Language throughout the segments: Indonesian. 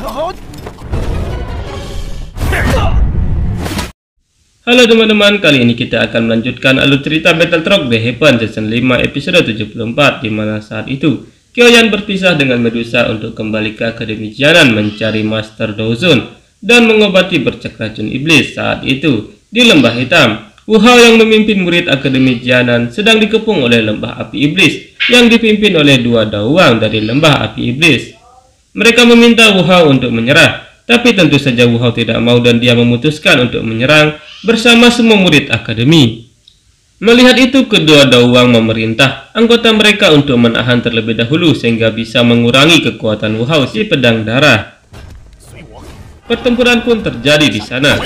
Halo teman-teman, kali ini kita akan melanjutkan alur cerita Battletrog The Heaven Season 5 episode 74, di mana saat itu Kyoyan berpisah dengan Medusa untuk kembali ke Akademi Jianan mencari Master Dozun dan mengobati bercak racun iblis. Saat itu, di Lembah Hitam, Wu Hao yang memimpin murid Akademi Jianan sedang dikepung oleh lembah api iblis yang dipimpin oleh dua dauang dari lembah api iblis. Mereka meminta Wu Hao untuk menyerah, tapi tentu saja Wu Hao tidak mau dan dia memutuskan untuk menyerang bersama semua murid akademi. Melihat itu, kedua dauang memerintah anggota mereka untuk menahan terlebih dahulu sehingga bisa mengurangi kekuatan Wu Hao si pedang darah. Pertempuran pun terjadi di sana.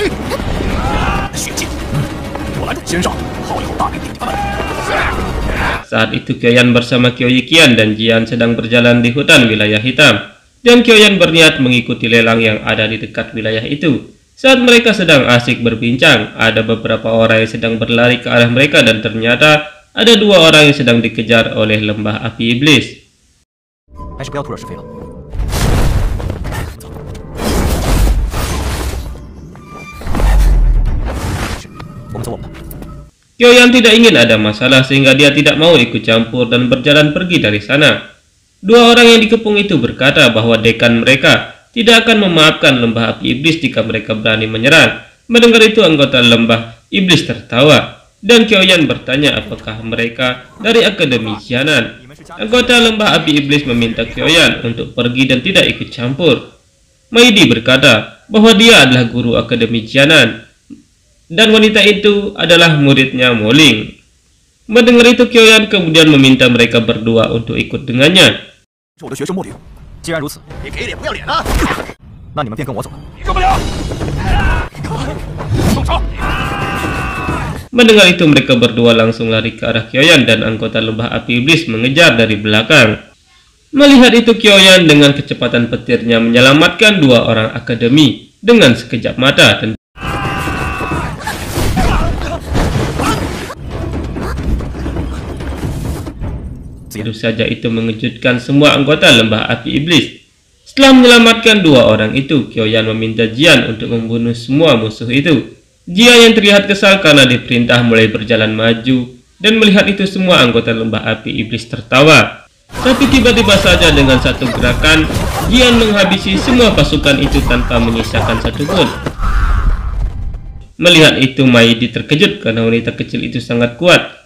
Saat itu Kyoyan bersama Kyoyikian dan Jian sedang berjalan di hutan wilayah hitam, dan Kyoyan berniat mengikuti lelang yang ada di dekat wilayah itu. Saat mereka sedang asik berbincang, ada beberapa orang yang sedang berlari ke arah mereka dan ternyata ada dua orang yang sedang dikejar oleh lembah api iblis. Kyoyan tidak ingin ada masalah sehingga dia tidak mau ikut campur dan berjalan pergi dari sana. Dua orang yang dikepung itu berkata bahwa dekan mereka tidak akan memaafkan lembah api iblis jika mereka berani menyerang. Mendengar itu, anggota lembah iblis tertawa dan Kyoyan bertanya apakah mereka dari Akademi Jianan. Anggota lembah api iblis meminta Kyoyan untuk pergi dan tidak ikut campur. Maidi berkata bahwa dia adalah guru Akademi Jianan dan wanita itu adalah muridnya Moling. Mendengar itu, Kyoyan kemudian meminta mereka berdua untuk ikut dengannya. Mendengar itu, mereka berdua langsung lari ke arah Kyoyan dan anggota lembah api iblis mengejar dari belakang. Melihat itu, Kyoyan dengan kecepatan petirnya menyelamatkan dua orang akademi dengan sekejap mata dan tentu saja itu mengejutkan semua anggota lembah api iblis. Setelah menyelamatkan dua orang itu, Kyoyan meminta Jian untuk membunuh semua musuh itu. Jian yang terlihat kesal karena diperintah mulai berjalan maju, dan melihat itu semua anggota lembah api iblis tertawa. Tapi tiba-tiba saja dengan satu gerakan, Jian menghabisi semua pasukan itu tanpa menyisakan satupun. Melihat itu, Maidi terkejut karena wanita kecil itu sangat kuat.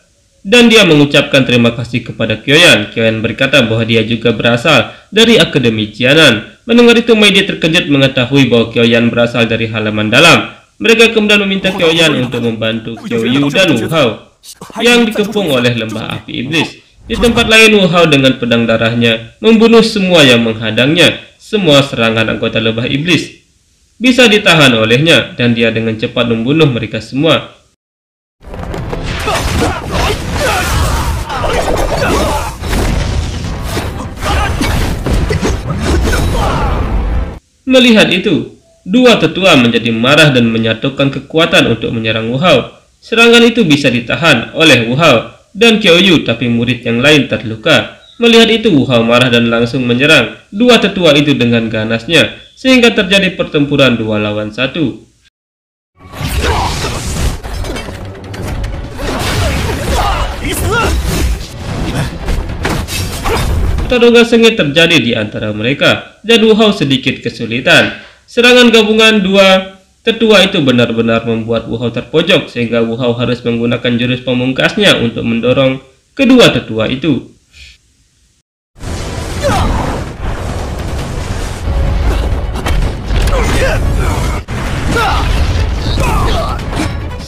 Dan dia mengucapkan terima kasih kepada Kyoyan. Kyoyan berkata bahwa dia juga berasal dari Akademi Jianan. Mendengar itu, Maidi terkejut mengetahui bahwa Kyoyan berasal dari halaman dalam. Mereka kemudian meminta Kyoyan untuk membantu Kyoyu dan Wu Hao yang dikepung oleh lembah api iblis. Di tempat lain, Wu Hao dengan pedang darahnya membunuh semua yang menghadangnya. Semua serangan anggota lembah iblis bisa ditahan olehnya dan dia dengan cepat membunuh mereka semua. Melihat itu, dua tetua menjadi marah dan menyatukan kekuatan untuk menyerang Wu Hao. Serangan itu bisa ditahan oleh Wu Hao dan Kyoyu, tapi murid yang lain terluka. Melihat itu, Wu Hao marah dan langsung menyerang dua tetua itu dengan ganasnya, sehingga terjadi pertempuran 2 lawan 1. Pertarungan sengit terjadi di antara mereka dan Wu Hao sedikit kesulitan. Serangan gabungan dua tetua itu benar-benar membuat Wu Hao terpojok sehingga Wu Hao harus menggunakan jurus pamungkasnya untuk mendorong kedua tetua itu.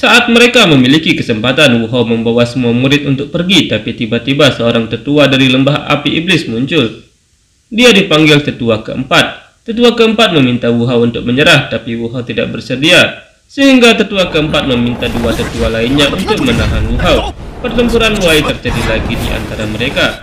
Saat mereka memiliki kesempatan, Wu Hao membawa semua murid untuk pergi, tapi tiba-tiba seorang tetua dari lembah api iblis muncul. Dia dipanggil tetua keempat. Tetua keempat meminta Wu Hao untuk menyerah, tapi Wu Hao tidak bersedia. Sehingga tetua keempat meminta dua tetua lainnya untuk menahan Wu Hao. Pertempuran mulai terjadi lagi di antara mereka.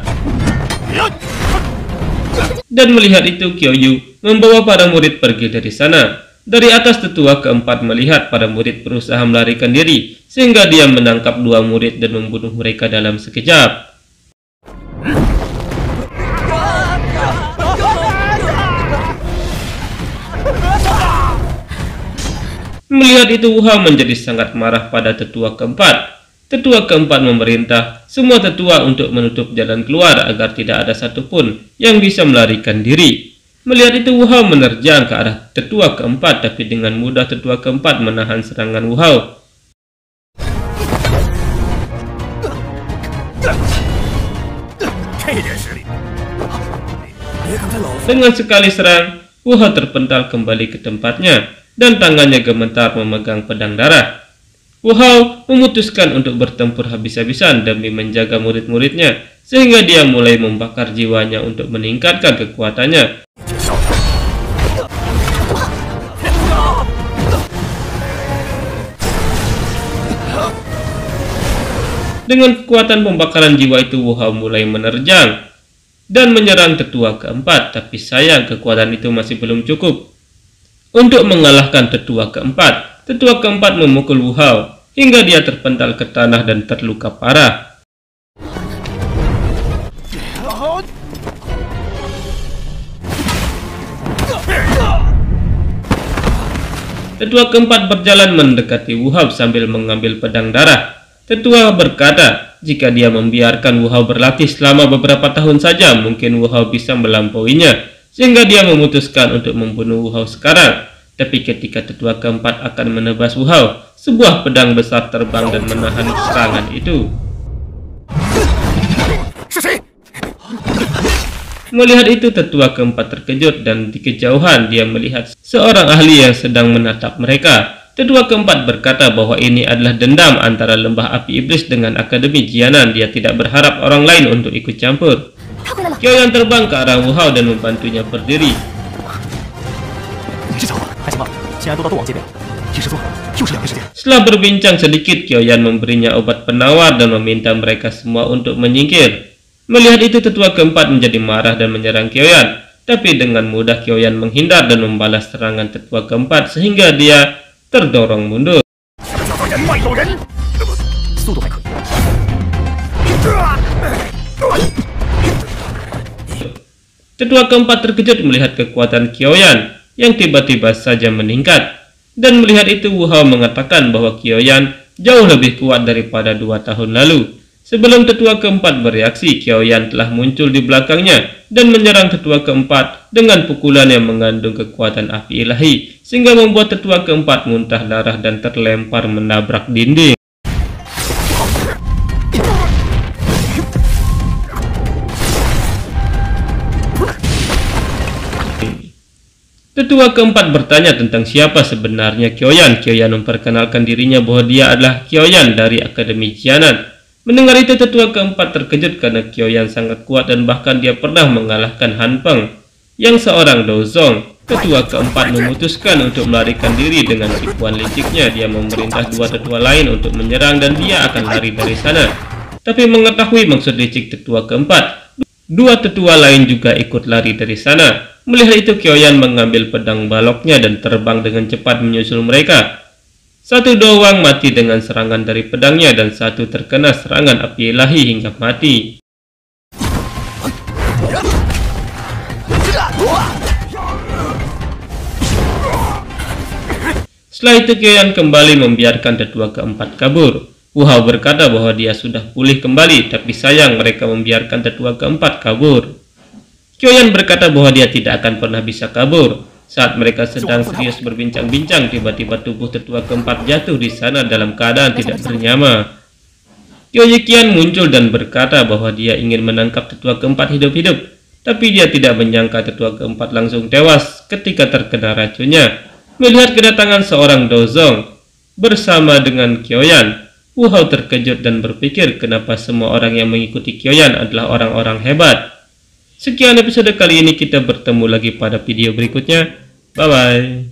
Dan melihat itu, Kyoyu membawa para murid pergi dari sana. Dari atas, tetua keempat melihat para murid berusaha melarikan diri, sehingga dia menangkap dua murid dan membunuh mereka dalam sekejap. Melihat itu Wu Hao menjadi sangat marah pada tetua keempat. Tetua keempat memerintah semua tetua untuk menutup jalan keluar agar tidak ada satupun yang bisa melarikan diri. Melihat itu Wu Hao menerjang ke arah tetua keempat, tapi dengan mudah tetua keempat menahan serangan Wu Hao. Dengan sekali serang, Wu Hao terpental kembali ke tempatnya dan tangannya gemetar memegang pedang darah. Wu Hao memutuskan untuk bertempur habis-habisan demi menjaga murid-muridnya, sehingga dia mulai membakar jiwanya untuk meningkatkan kekuatannya. Dengan kekuatan pembakaran jiwa itu, Wu Hao mulai menerjang dan menyerang tetua keempat, tapi sayang kekuatan itu masih belum cukup untuk mengalahkan tetua keempat. Tetua keempat memukul Wu Hao hingga dia terpental ke tanah dan terluka parah. Tetua keempat berjalan mendekati Wu Hao sambil mengambil pedang darah. Tetua berkata, jika dia membiarkan Wu Hao berlatih selama beberapa tahun saja, mungkin Wu Hao bisa melampauinya, sehingga dia memutuskan untuk membunuh Wu Hao sekarang. Tapi ketika tetua keempat akan menebas Wu Hao, sebuah pedang besar terbang dan menahan serangan itu. Melihat itu, tetua keempat terkejut dan di kejauhan dia melihat seorang ahli yang sedang menatap mereka. Tetua keempat berkata bahwa ini adalah dendam antara lembah api iblis dengan akademi Jianan. Dia tidak berharap orang lain untuk ikut campur. Qiaoyan terbang ke arah Wu Hao dan membantunya berdiri. Setelah berbincang sedikit, Qiaoyan memberinya obat penawar dan meminta mereka semua untuk menyingkir. Melihat itu, tetua keempat menjadi marah dan menyerang Qiaoyan. Tapi dengan mudah Qiaoyan menghindar dan membalas serangan tetua keempat sehingga dia terdorong mundur. Tetua keempat terkejut melihat kekuatan Qiaoyan yang tiba-tiba saja meningkat. Dan melihat itu, Wu Hao mengatakan bahwa Qiaoyan jauh lebih kuat daripada 2 tahun lalu. Sebelum tetua keempat bereaksi, Qiaoyan telah muncul di belakangnya dan menyerang tetua keempat dengan pukulan yang mengandung kekuatan api ilahi, sehingga membuat tetua keempat muntah darah dan terlempar menabrak dinding. Tetua keempat bertanya tentang siapa sebenarnya Qiaoyan. Qiaoyan memperkenalkan dirinya bahwa dia adalah Qiaoyan dari Akademi Jianan. Mendengar itu, tetua keempat terkejut karena Qiaoyan sangat kuat dan bahkan dia pernah mengalahkan Han Peng yang seorang dozong. Tetua keempat memutuskan untuk melarikan diri dengan tipuan liciknya. Dia memerintah 2 tetua lain untuk menyerang dan dia akan lari dari sana. Tapi mengetahui maksud licik tetua keempat, 2 tetua lain juga ikut lari dari sana. Melihat itu, Qiaoyan mengambil pedang baloknya dan terbang dengan cepat menyusul mereka. 1 doang mati dengan serangan dari pedangnya dan 1 terkena serangan api ilahi hingga mati. Setelah itu, Qiaoyan kembali membiarkan tetua keempat kabur. Wu Hao berkata bahwa dia sudah pulih kembali, tapi sayang mereka membiarkan tetua keempat kabur. Qiaoyan berkata bahwa dia tidak akan pernah bisa kabur. Saat mereka sedang serius berbincang-bincang, tiba-tiba tubuh tetua keempat jatuh di sana dalam keadaan tidak bernyawa. Qiao Yiqian muncul dan berkata bahwa dia ingin menangkap tetua keempat hidup-hidup, tapi dia tidak menyangka tetua keempat langsung tewas ketika terkena racunnya. Melihat kedatangan seorang dozong bersama dengan Qiaoyan, Wu Hao terkejut dan berpikir kenapa semua orang yang mengikuti Qiaoyan adalah orang-orang hebat. Sekian episode kali ini, kita bertemu lagi pada video berikutnya. Bye bye.